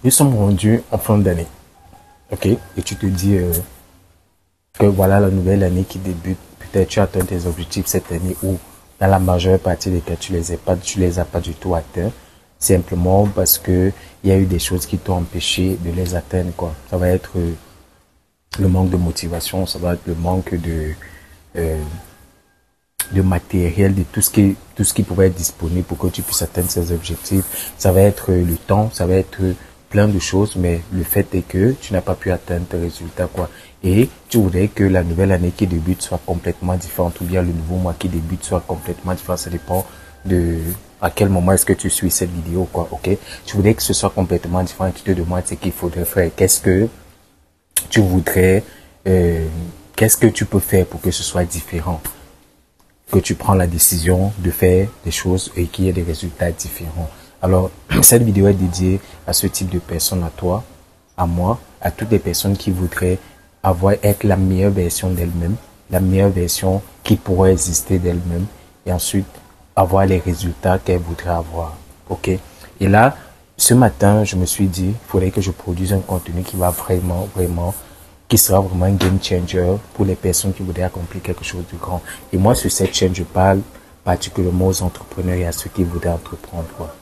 Nous sommes rendus en fin d'année. Ok? Et tu te dis que voilà la nouvelle année qui débute. Peut-être tu atteins tes objectifs cette année ou dans la majeure partie des cas, tu les as pas du tout atteints. Simplement parce que il y a eu des choses qui t'ont empêché de les atteindre, quoi. Ça va être le manque de motivation, ça va être le manque de matériel, de tout ce qui pouvait être disponible pour que tu puisses atteindre ces objectifs. Ça va être le temps, ça va être plein de choses, mais le fait est que tu n'as pas pu atteindre tes résultats, quoi. Et tu voudrais que la nouvelle année qui débute soit complètement différente, ou bien le nouveau mois qui débute soit complètement différent. Ça dépend de à quel moment est-ce que tu suis cette vidéo, quoi. Ok? Tu voudrais que ce soit complètement différent et tu te demandes ce qu'il faudrait faire. Qu'est-ce que tu voudrais, qu'est-ce que tu peux faire pour que ce soit différent? Que tu prends la décision de faire des choses et qu'il y ait des résultats différents. Alors, cette vidéo est dédiée à ce type de personnes, à toi, à moi, à toutes les personnes qui voudraient être la meilleure version d'elles-mêmes, la meilleure version qui pourrait exister d'elles-mêmes, et ensuite avoir les résultats qu'elles voudraient avoir. Ok? Et là, ce matin, je me suis dit, il faudrait que je produise un contenu qui va qui sera vraiment un game changer pour les personnes qui voudraient accomplir quelque chose de grand. Et moi, sur cette chaîne, je parle particulièrement aux entrepreneurs et à ceux qui voudraient entreprendre, quoi.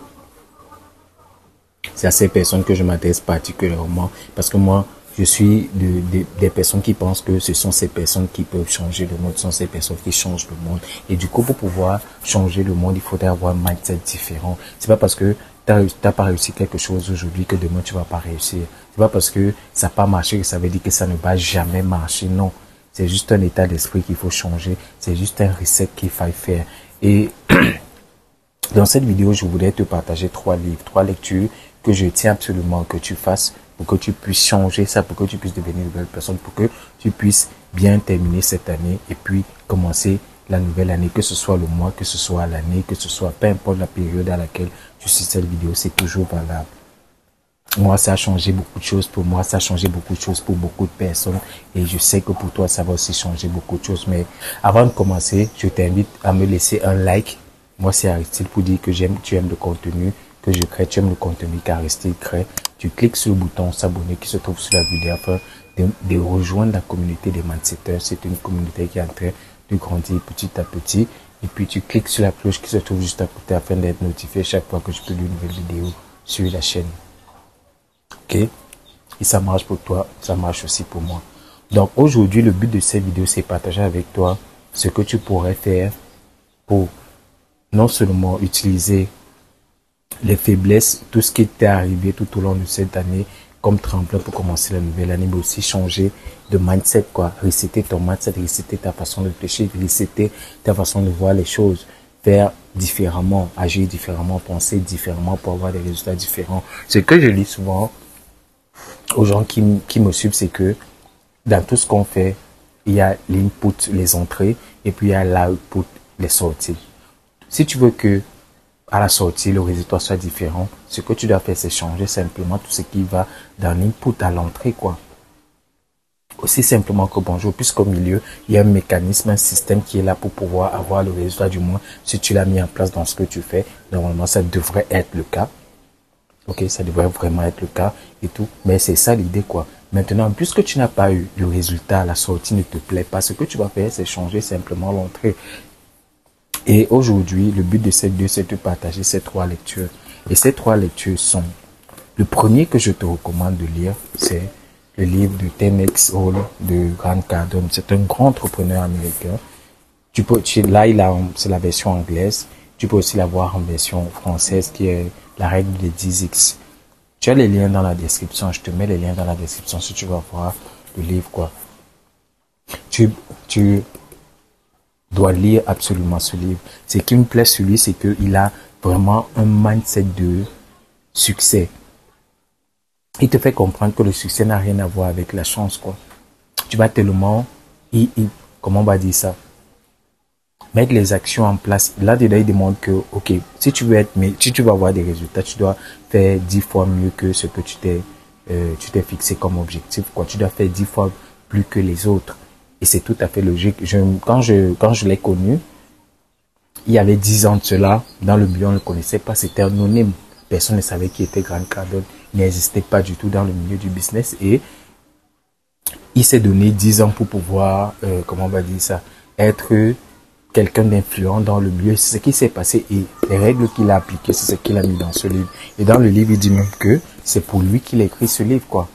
C'est à ces personnes que je m'adresse particulièrement parce que moi, je suis des personnes qui pensent que ce sont ces personnes qui peuvent changer le monde, ce sont ces personnes qui changent le monde. Et du coup, pour pouvoir changer le monde, il faudrait avoir un mindset différent. C'est pas parce que t'as pas réussi quelque chose aujourd'hui que demain tu vas pas réussir. C'est pas parce que ça n'a pas marché que ça veut dire que ça ne va jamais marcher. Non. C'est juste un état d'esprit qu'il faut changer. C'est juste un reset qu'il faille faire. Et dans cette vidéo, je voulais te partager 3 livres, 3 lectures que je tiens absolument que tu fasses pour que tu puisses changer ça, pour que tu puisses devenir une nouvelle personne, pour que tu puisses bien terminer cette année et puis commencer la nouvelle année, que ce soit le mois, que ce soit l'année, que ce soit peu importe la période à laquelle tu suis cette vidéo, c'est toujours valable. Moi, ça a changé beaucoup de choses pour moi, ça a changé beaucoup de choses pour beaucoup de personnes et je sais que pour toi, ça va aussi changer beaucoup de choses. Mais avant de commencer, je t'invite à me laisser un like. Moi, c'est Aristide pour dire que tu aimes le contenu que je crée, tu aimes le contenu qu'Aristide crée. Tu cliques sur le bouton s'abonner qui se trouve sur la vidéo afin de rejoindre la communauté des mindsetters. C'est une communauté qui est en train de grandir petit à petit. Et puis, tu cliques sur la cloche qui se trouve juste à côté afin d'être notifié chaque fois que je publie une nouvelle vidéo sur la chaîne. Ok? Et ça marche pour toi, ça marche aussi pour moi. Donc, aujourd'hui, le but de cette vidéo, c'est partager avec toi ce que tu pourrais faire pour non seulement utiliser les faiblesses, tout ce qui t'est arrivé tout au long de cette année comme tremplin pour commencer la nouvelle année, mais aussi changer de mindset, quoi. Resetter ton mindset, resetter ta façon de réfléchir, resetter ta façon de voir les choses, faire différemment, agir différemment, penser différemment pour avoir des résultats différents. Ce que je dis souvent aux gens qui me suivent, c'est que dans tout ce qu'on fait, il y a l'input, les entrées, et puis il y a l'output, les sorties. Si tu veux que à la sortie, le résultat soit différent, ce que tu dois faire, c'est changer simplement tout ce qui va dans l'input à l'entrée, quoi. Aussi simplement que bonjour, puisqu'au milieu, il y a un mécanisme, un système qui est là pour pouvoir avoir le résultat, du moins, si tu l'as mis en place dans ce que tu fais, normalement, ça devrait être le cas. Ok, ça devrait vraiment être le cas et tout. Mais c'est ça l'idée, quoi. Maintenant, puisque tu n'as pas eu le résultat, la sortie ne te plaît pas, ce que tu vas faire, c'est changer simplement l'entrée. Et aujourd'hui, le but de cette vidéo, c'est de partager ces 3 lectures. Et ces 3 lectures sont, le premier que je te recommande de lire, c'est le livre de 10X Hall de Grant Cardone. C'est un grand entrepreneur américain. Là, c'est la version anglaise. Tu peux aussi l'avoir en version française qui est la règle des 10X. Tu as les liens dans la description. Je te mets les liens dans la description si tu vas voir le livre, quoi. Tu dois lire absolument ce livre. Ce qui me plaît sur lui, c'est qu'il a vraiment un mindset de succès. Il te fait comprendre que le succès n'a rien à voir avec la chance, quoi. Tu vas tellement, comment on va dire ça, mettre les actions en place. Là-dedans, il demande que, ok, si tu veux si tu veux avoir des résultats, tu dois faire 10 fois mieux que ce que tu t'es fixé comme objectif, quoi. Tu dois faire 10 fois plus que les autres. Et c'est tout à fait logique. Quand je l'ai connu, il y avait 10 ans de cela, dans le milieu, on ne le connaissait pas, c'était anonyme. Personne ne savait qui était Grant Cardone. n'existait pas du tout dans le milieu du business et il s'est donné 10 ans pour pouvoir, comment on va dire ça, être quelqu'un d'influent dans le milieu. C'est ce qui s'est passé et les règles qu'il a appliquées, c'est ce qu'il a mis dans ce livre. Et dans le livre, il dit même que c'est pour lui qu'il a écrit ce livre, quoi.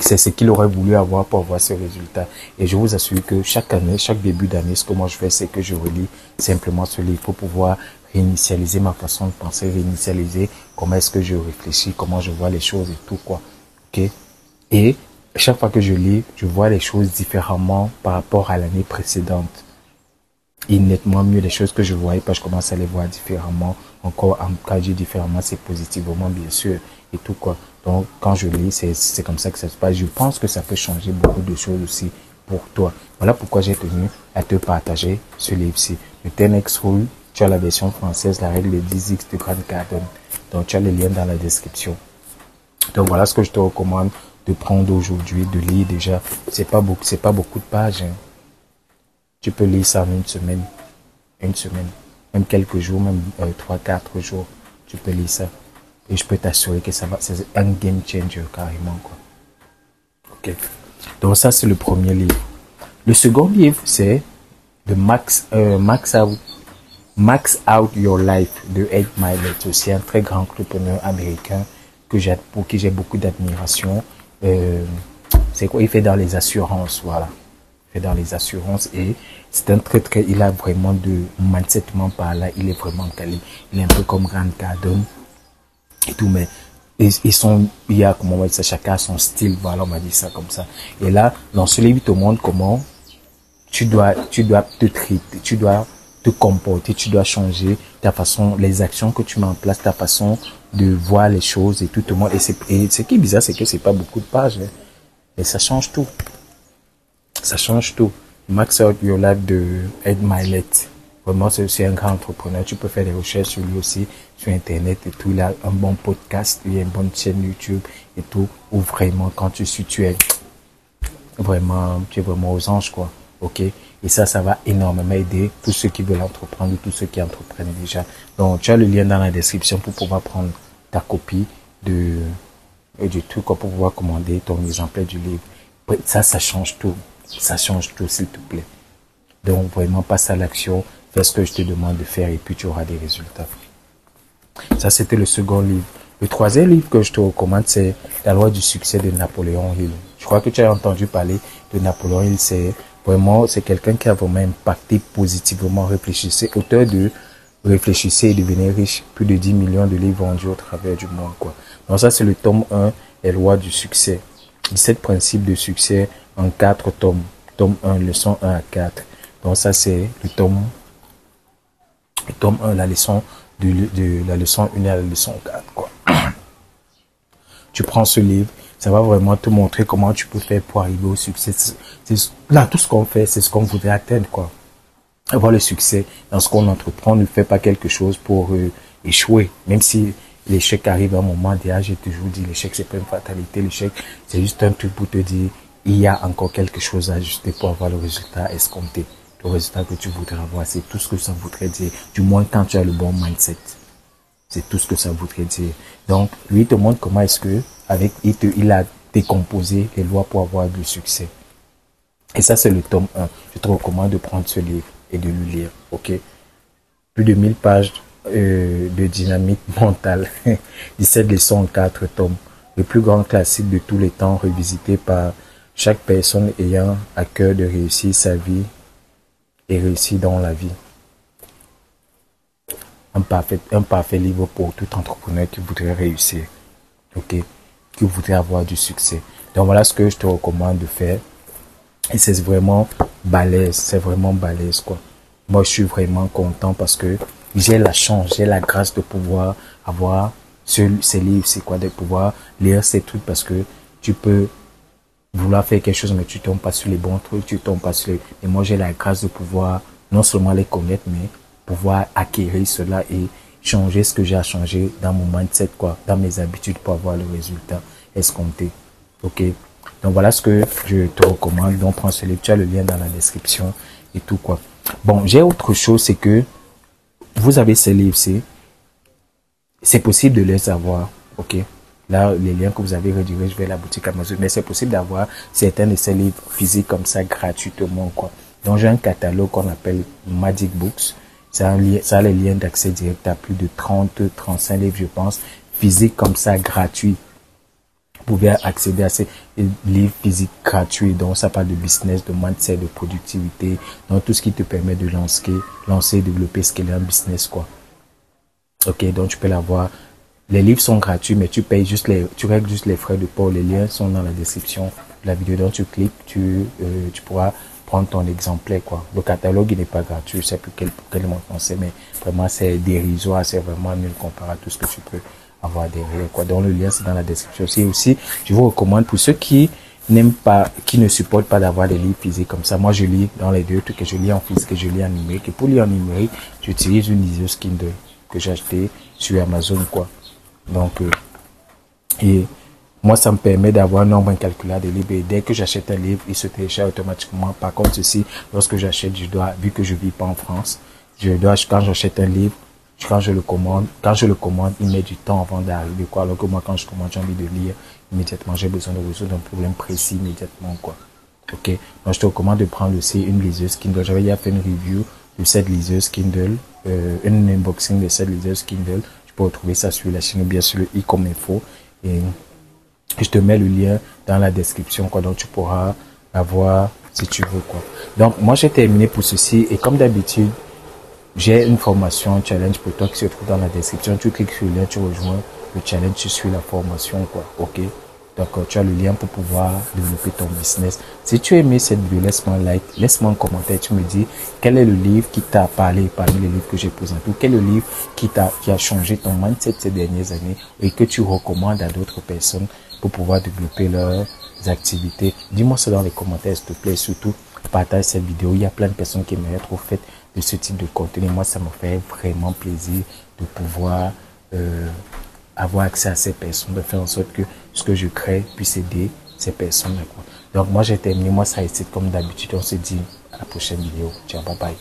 C'est ce qu'il aurait voulu avoir pour avoir ce résultat. Et je vous assure que chaque année, chaque début d'année, ce que moi je fais, c'est que je relis simplement ce livre pour pouvoir réinitialiser ma façon de penser, réinitialiser comment est-ce que je réfléchis, comment je vois les choses et tout, quoi. Ok? Et chaque fois que je lis, je vois les choses différemment par rapport à l'année précédente. Et nettement mieux les choses que je voyais pas, je commence à les voir différemment. Encore, quand je dis différemment, c'est positivement, bien sûr, et tout, quoi. Donc, quand je lis, c'est comme ça que ça se passe. Je pense que ça peut changer beaucoup de choses aussi pour toi. Voilà pourquoi j'ai tenu à te partager ce livre-ci. Le 10X Rule, tu as la version française, la règle des 10X de Grant Cardone. Donc, tu as le lien dans la description. Donc, voilà ce que je te recommande de prendre aujourd'hui, de lire déjà. C'est pas beaucoup de pages, hein. Tu peux lire ça en une semaine, même quelques jours, même 3-4 jours. Tu peux lire ça. Et je peux t'assurer que ça va, c'est un game changer carrément, quoi. Ok. Donc ça, c'est le premier livre. Le second livre, c'est de Max Out Your Life de Ed Mylett. C'est aussi un très grand entrepreneur américain pour qui j'ai beaucoup d'admiration. C'est quoi? Il fait dans les assurances, voilà. Il fait dans les assurances et c'est un il a vraiment de mindset par là. Il est vraiment calé. Il est un peu comme Grant Cardone et tout, mais il y a, comment on va dire ça, chacun a son style, voilà, on m'a dit ça comme ça. Et là, dans ce livre, il te montre comment tu dois te traiter, tu dois te comporter, tu dois changer ta façon, les actions que tu mets en place, ta façon de voir les choses et tout le monde. Et ce qui est bizarre, c'est que c'est pas beaucoup de pages, hein, et ça change tout. Ça change tout. Max Out Your Life de Ed Mylett. Vraiment, c'est aussi un grand entrepreneur. Tu peux faire des recherches sur lui aussi, sur Internet et tout. Il a un bon podcast, il a une bonne chaîne YouTube et tout. Où vraiment, quand tu suis, tu es vraiment aux anges, quoi. Ok? Et ça va énormément aider tous ceux qui veulent entreprendre, tous ceux qui entreprennent déjà. Donc, tu as le lien dans la description pour pouvoir prendre ta copie du truc, pour pouvoir commander ton exemplaire du livre. Ça change tout. Ça change tout, s'il te plaît. Donc, vraiment, passe à l'action. Fais ce que je te demande de faire et puis tu auras des résultats. Ça, c'était le second livre. Le troisième livre que je te recommande, c'est La loi du succès de Napoléon Hill. Je crois que tu as entendu parler de Napoléon Hill. C'est quelqu'un qui a vraiment impacté positivement. Réfléchissez, auteur de Réfléchissez et devenez riche. Plus de 10 millions de livres vendus au travers du monde, quoi. Donc, ça, c'est le tome 1, Les lois du succès. 17 principes de succès en 4 tomes. Tome 1, leçon 1 à 4. Donc, ça, c'est le tome 1, la leçon de la leçon 1 à la leçon 4, quoi. Tu prends ce livre, ça va vraiment te montrer comment tu peux faire pour arriver au succès. Là, tout ce qu'on fait, c'est ce qu'on voudrait atteindre, quoi. Avoir le succès dans ce qu'on entreprend, ne fait pas quelque chose pour échouer. Même si l'échec arrive à un moment, déjà, j'ai toujours dit, l'échec, c'est pas une fatalité. L'échec, c'est juste un truc pour te dire, il y a encore quelque chose à ajuster pour avoir le résultat escompté. Le résultat que tu voudrais avoir, c'est tout ce que ça voudrait dire. Du moins, quand tu as le bon mindset. C'est tout ce que ça voudrait dire. Donc, lui, il te montre comment est-ce que, il a décomposé les lois pour avoir du succès. Et ça, c'est le tome 1. Je te recommande de prendre ce livre et de le lire. Ok? Plus de 1000 pages de dynamique mentale. 17 leçons en 4 tomes. Le plus grand classique de tous les temps, revisité par chaque personne ayant à cœur de réussir sa vie et réussir dans la vie. Un parfait livre pour tout entrepreneur qui voudrait réussir. Ok? Qui voudrait avoir du succès. Donc voilà ce que je te recommande de faire. Et c'est vraiment balèze. C'est vraiment balèze, quoi. Moi, je suis vraiment content parce que j'ai la chance, j'ai la grâce de pouvoir avoir ces livres, c'est quoi, de pouvoir lire ces trucs parce que tu peux vouloir faire quelque chose, mais tu tombes pas sur les bons trucs, tu tombes pas sur les... Et moi, j'ai la grâce de pouvoir non seulement les connaître, mais pouvoir acquérir cela et changer ce que j'ai à changer dans mon mindset, quoi, dans mes habitudes pour avoir le résultat escompté. Ok? Donc, voilà ce que je te recommande. Donc, prends ce livre, tu as le lien dans la description et tout, quoi. Bon, j'ai autre chose, c'est que vous avez ces livres, c'est possible de les avoir. ok. Là, les liens que vous avez redirigent vers la boutique Amazon. Mais c'est possible d'avoir certains de ces livres physiques comme ça gratuitement, quoi. Donc, j'ai un catalogue qu'on appelle Magic Books. Ça a les liens d'accès direct à plus de 35 livres, je pense, physiques comme ça, gratuits. Vous pouvez accéder à ces livres physiques gratuits. Donc, ça parle de business, de mindset, de productivité. Donc, tout ce qui te permet de lancer, développer, scaler un business, quoi. Ok, donc tu peux l'avoir. Les livres sont gratuits, mais tu règles juste les frais de port. Les liens sont dans la description de la vidéo. Donc, tu cliques, tu pourras prendre ton exemplaire, quoi. Le catalogue, il n'est pas gratuit. Je sais plus quel mot français, mais vraiment, c'est dérisoire. C'est vraiment nul comparé à tout ce que tu peux avoir derrière, quoi. Donc, le lien, c'est dans la description. Aussi, je vous recommande pour ceux qui n'aiment pas, qui ne supportent pas d'avoir des livres physiques comme ça. Moi, je lis dans les deux trucs, que je lis en physique et je lis en numérique. Et pour lire en numérique, j'utilise une liseuse Kindle que j'ai acheté sur Amazon, quoi. Donc, et moi, ça me permet d'avoir un nombre incalculable de livres. Et dès que j'achète un livre, il se télécharge automatiquement. Par contre, ceci, lorsque j'achète, vu que je vis pas en France, quand j'achète un livre, quand je le commande, il met du temps avant d'arriver, quoi. Alors que moi, quand je commande, j'ai envie de lire immédiatement. J'ai besoin de résoudre un problème précis immédiatement, quoi. Ok. Donc, je te recommande de prendre aussi une liseuse Kindle. J'avais déjà fait une review de cette liseuse Kindle, un unboxing de cette liseuse Kindle. Tu peux retrouver ça sur la chaîne ou bien sur le i-com info. Et je te mets le lien dans la description, quoi. Donc, tu pourras avoir si tu veux, quoi. Donc, moi, j'ai terminé pour ceci. Et comme d'habitude, j'ai une formation challenge pour toi qui se trouve dans la description. Tu cliques sur le lien, tu rejoins le challenge, tu suis la formation, quoi. Ok. Donc, tu as le lien pour pouvoir développer ton business. Si tu as aimé cette vidéo, laisse-moi un like, laisse-moi un commentaire. Tu me dis quel est le livre qui t'a parlé parmi les livres que j'ai présentés. Quel est le livre qui a changé ton mindset ces dernières années et que tu recommandes à d'autres personnes pour pouvoir développer leurs activités. Dis-moi ça dans les commentaires, s'il te plaît. Surtout, partage cette vidéo. Il y a plein de personnes qui aimeraient trop fait de ce type de contenu. Moi, ça me fait vraiment plaisir de pouvoir avoir accès à ces personnes, de faire en sorte que ce que je crée puisse aider ces personnes. Donc, moi, j'ai terminé. Moi, ça a été comme d'habitude. On se dit à la prochaine vidéo. Ciao, bye bye.